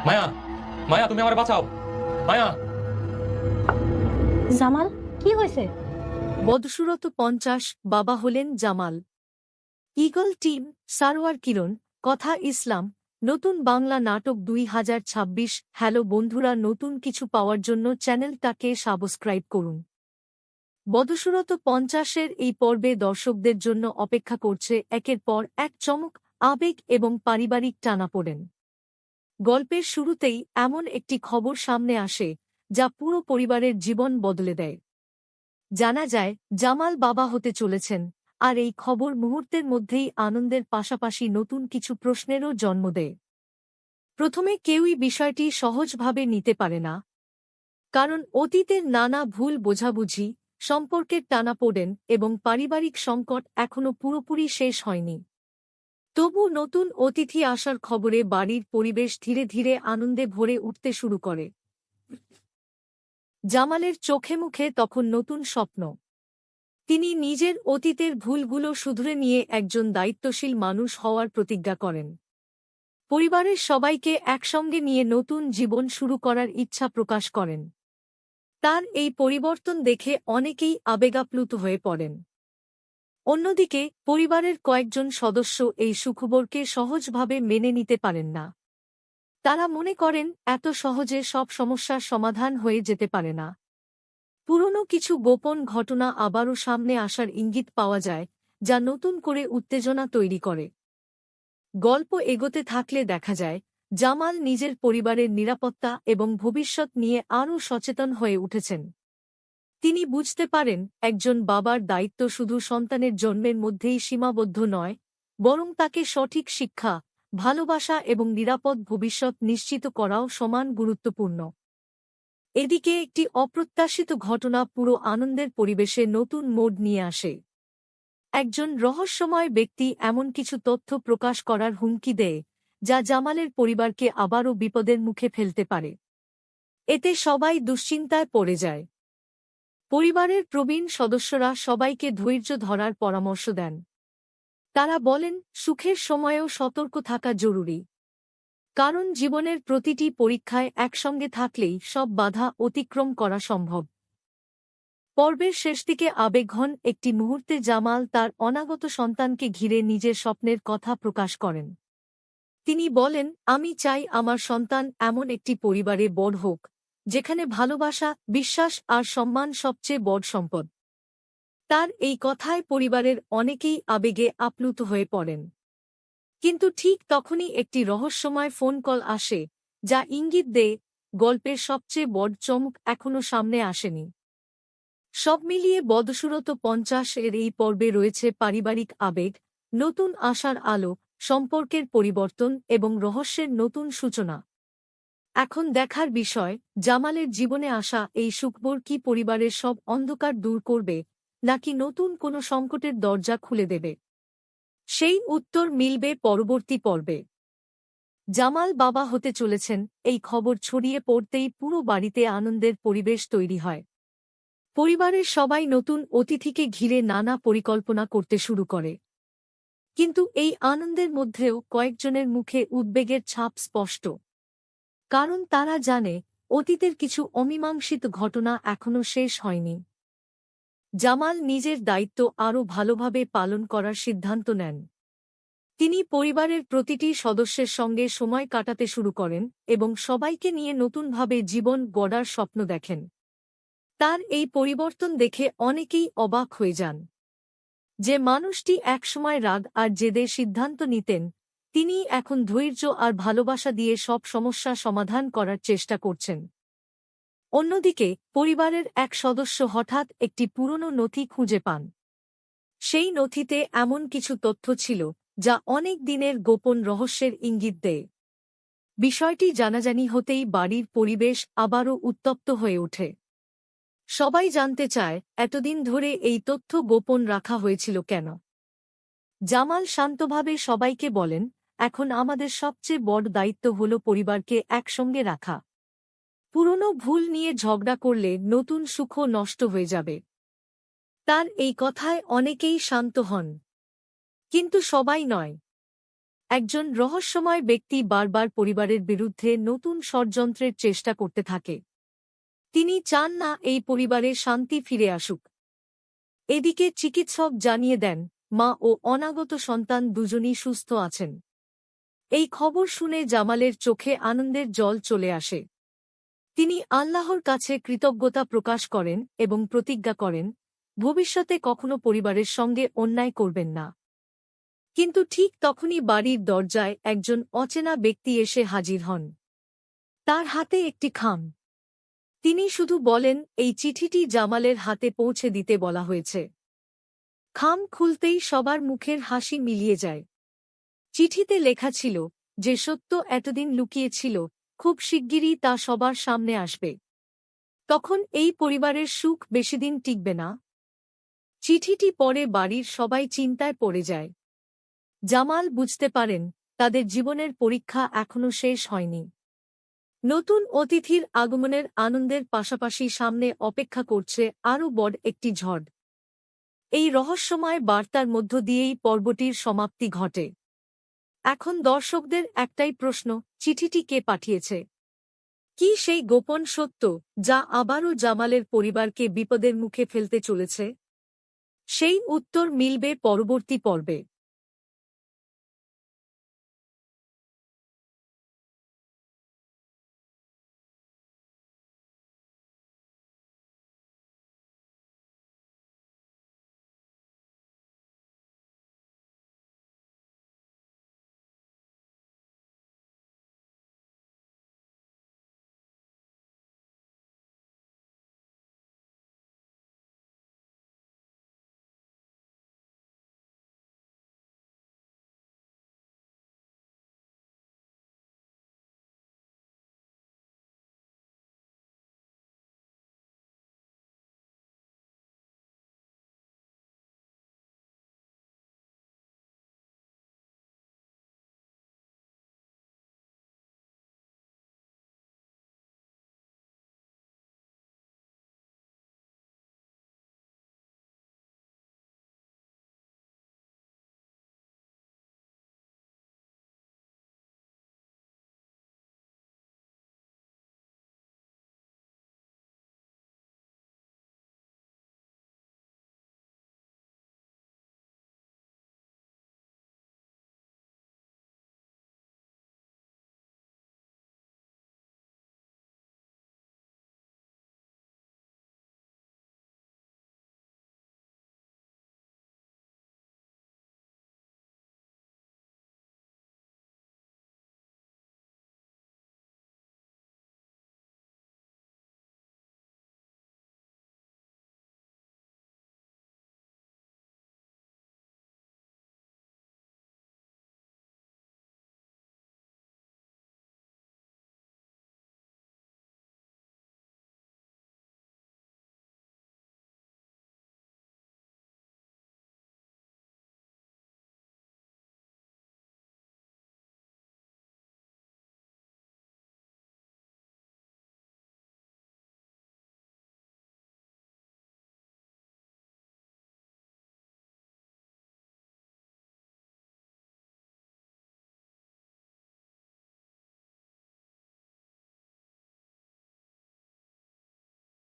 মায়া, মায়া তুমি আমারে বাঁচাও। মায়া। জামাল, কি হয়েছে? বদসুরত 50 বাবা হলেন জামাল। ঈগল টিম, সারোয়ার কিরণ, কথা ইসলাম, নতুন বাংলা নাটক 2026। হ্যালো বন্ধুরা, নতুন কিছু পাওয়ার জন্য চ্যানেলটাকে সাবস্ক্রাইব করুন। বদসুরত 50-এর এই পর্বে দর্শকদের জন্য অপেক্ষা করছে একের পর এক চমক, আবেগ এবং পারিবারিক টানাপোড়েন। গল্পের শুরুতেই এমন একটি খবর সামনে আসে যা পুরো পরিবারের জীবন বদলে দেয়। জানা যায় জামাল বাবা হতে চলেছেন, আর এই খবর মুহূর্তের মধ্যেই আনন্দের পাশাপাশি নতুন কিছু প্রশ্নেরও জন্ম দেয়। প্রথমে কেউই বিষয়টি সহজভাবে নিতে পারে না, কারণ অতীতের নানা ভুল বোঝাবুঝি, সম্পর্কের টানাপোড়েন এবং পারিবারিক সংকট এখনও পুরোপুরি শেষ হয়নি। তবু নতুন অতিথি আসার খবরে বাড়ির পরিবেশ ধীরে ধীরে আনন্দে ভরে উঠতে শুরু করে। জামালের চোখে মুখে তখন নতুন স্বপ্ন। তিনি নিজের অতীতের ভুলগুলো শুধরে নিয়ে একজন দায়িত্বশীল মানুষ হওয়ার প্রতিজ্ঞা করেন। পরিবারের সবাইকে একসঙ্গে নিয়ে নতুন জীবন শুরু করার ইচ্ছা প্রকাশ করেন। তার এই পরিবর্তন দেখে অনেকেই আবেগাপ্লুত হয়ে পড়েন। অন্যদিকে পরিবারের কয়েকজন সদস্য এই সুখবরকে সহজভাবে মেনে নিতে পারেন না। তারা মনে করেন এত সহজে সব সমস্যার সমাধান হয়ে যেতে পারে না। পুরনো কিছু গোপন ঘটনা আবারও সামনে আসার ইঙ্গিত পাওয়া যায়, যা নতুন করে উত্তেজনা তৈরি করে। গল্প এগোতে থাকলে দেখা যায় জামাল নিজের পরিবারের নিরাপত্তা এবং ভবিষ্যৎ নিয়ে আরও সচেতন হয়ে উঠেছেন। তিনি বুঝতে পারেন একজন বাবার দায়িত্ব শুধু সন্তানের জন্মের মধ্যেই সীমাবদ্ধ নয়, বরং তাকে সঠিক শিক্ষা, ভালোবাসা এবং নিরাপদ ভবিষ্যৎ নিশ্চিত করাও সমান গুরুত্বপূর্ণ। এদিকে একটি অপ্রত্যাশিত ঘটনা পুরো আনন্দের পরিবেশে নতুন মোড় নিয়ে আসে। একজন রহস্যময় ব্যক্তি এমন কিছু তথ্য প্রকাশ করার হুমকি দেয়, যা জামালের পরিবারকে আবারও বিপদের মুখে ফেলতে পারে। এতে সবাই দুশ্চিন্তায় পড়ে যায়। পরিবারের প্রবীণ সদস্যরা সবাইকে ধৈর্য ধরার পরামর্শ দেন। তারা বলেন সুখের সময়েও সতর্ক থাকা জরুরি, কারণ জীবনের প্রতিটি পরীক্ষায় একসঙ্গে থাকলেই সব বাধা অতিক্রম করা সম্ভব। পর্বের শেষ দিকে আবেগঘন একটি মুহূর্তে জামাল তার অনাগত সন্তানকে ঘিরে নিজের স্বপ্নের কথা প্রকাশ করেন। তিনি বলেন, আমি চাই আমার সন্তান এমন একটি পরিবারে বড় হোক, যেখানে ভালোবাসা, বিশ্বাস আর সম্মান সবচেয়ে বড় সম্পদ। তার এই কথায় পরিবারের অনেকেই আবেগে আপ্লুত হয়ে পড়েন। কিন্তু ঠিক তখনই একটি রহস্যময় ফোন কল আসে, যা ইঙ্গিত দেয় গল্পের সবচেয়ে বড় চমক এখনও সামনে আসেনি। সব মিলিয়ে বদসুরত 50-এর এই পর্বে রয়েছে পারিবারিক আবেগ, নতুন আশার আলো, সম্পর্কের পরিবর্তন এবং রহস্যের নতুন সূচনা। এখন দেখার বিষয়, জামালের জীবনে আসা এই সুখবর কি পরিবারের সব অন্ধকার দূর করবে, নাকি নতুন কোনো সংকটের দরজা খুলে দেবে। সেই উত্তর মিলবে পরবর্তী পর্বে। জামাল বাবা হতে চলেছেন এই খবর ছড়িয়ে পড়তেই পুরো বাড়িতে আনন্দের পরিবেশ তৈরি হয়। পরিবারের সবাই নতুন অতিথিকে ঘিরে নানা পরিকল্পনা করতে শুরু করে। কিন্তু এই আনন্দের মধ্যেও কয়েকজনের মুখে উদ্বেগের ছাপ স্পষ্ট, কারণ তারা জানে অতীতের কিছু অমীমাংসিত ঘটনা এখনও শেষ হয়নি। জামাল নিজের দায়িত্ব আরও ভালোভাবে পালন করার সিদ্ধান্ত নেন। তিনি পরিবারের প্রতিটি সদস্যের সঙ্গে সময় কাটাতে শুরু করেন এবং সবাইকে নিয়ে নতুনভাবে জীবন গড়ার স্বপ্ন দেখেন। তার এই পরিবর্তন দেখে অনেকেই অবাক হয়ে যান। যে মানুষটি একসময় রাগ আর জেদে সিদ্ধান্ত নিতেন, তিনি এখন ধৈর্য আর ভালোবাসা দিয়ে সব সমস্যা সমাধান করার চেষ্টা করছেন। অন্যদিকে পরিবারের এক সদস্য হঠাৎ একটি পুরনো নথি খুঁজে পান। সেই নথিতে এমন কিছু তথ্য ছিল যা অনেক দিনের গোপন রহস্যের ইঙ্গিত দেয়। বিষয়টি জানাজানি হতেই বাড়ির পরিবেশ আবারও উত্তপ্ত হয়ে ওঠে। সবাই জানতে চায় এতদিন ধরে এই তথ্য গোপন রাখা হয়েছিল কেন। জামাল শান্তভাবে সবাইকে বলেন, এখন আমাদের সবচেয়ে বড় দায়িত্ব হল পরিবারকে একসঙ্গে রাখা। পুরনো ভুল নিয়ে ঝগড়া করলে নতুন সুখও নষ্ট হয়ে যাবে। তার এই কথায় অনেকেই শান্ত হন, কিন্তু সবাই নয়। একজন রহস্যময় ব্যক্তি বারবার পরিবারের বিরুদ্ধে নতুন ষড়যন্ত্রের চেষ্টা করতে থাকে। তিনি চান না এই পরিবারে শান্তি ফিরে আসুক। এদিকে চিকিৎসক জানিয়ে দেন, মা ও অনাগত সন্তান দুজনই সুস্থ আছেন। এই খবর শুনে জামালের চোখে আনন্দের জল চলে আসে। তিনি আল্লাহর কাছে কৃতজ্ঞতা প্রকাশ করেন এবং প্রতিজ্ঞা করেন, ভবিষ্যতে কখনো পরিবারের সঙ্গে অন্যায় করবেন না। কিন্তু ঠিক তখনই বাড়ির দরজায় একজন অচেনা ব্যক্তি এসে হাজির হন। তার হাতে একটি খাম। তিনি শুধু বলেন, এই চিঠিটি জামালের হাতে পৌঁছে দিতে বলা হয়েছে। খাম খুলতেই সবার মুখের হাসি মিলিয়ে যায়। চিঠিতে লেখা ছিল, যে সত্য এতদিন লুকিয়ে ছিল, খুব শিগগিরই তা সবার সামনে আসবে। তখন এই পরিবারের সুখ বেশিদিন টিকবে না। চিঠিটি পড়ে বাড়ির সবাই চিন্তায় পড়ে যায়। জামাল বুঝতে পারেন, তাদের জীবনের পরীক্ষা এখনো শেষ হয়নি। নতুন অতিথির আগমনের আনন্দের পাশাপাশি সামনে অপেক্ষা করছে আরও বড় একটি ঝড়। এই রহস্যময় বার্তার মধ্য দিয়েই পর্বটির সমাপ্তি ঘটে। এখন দর্শকদের একটাই প্রশ্ন, চিঠিটি কে পাঠিয়েছে? কি সেই গোপন সত্য, যা আবারও জামালের পরিবারকে বিপদের মুখে ফেলতে চলেছে? সেই উত্তর মিলবে পরবর্তী পর্বে।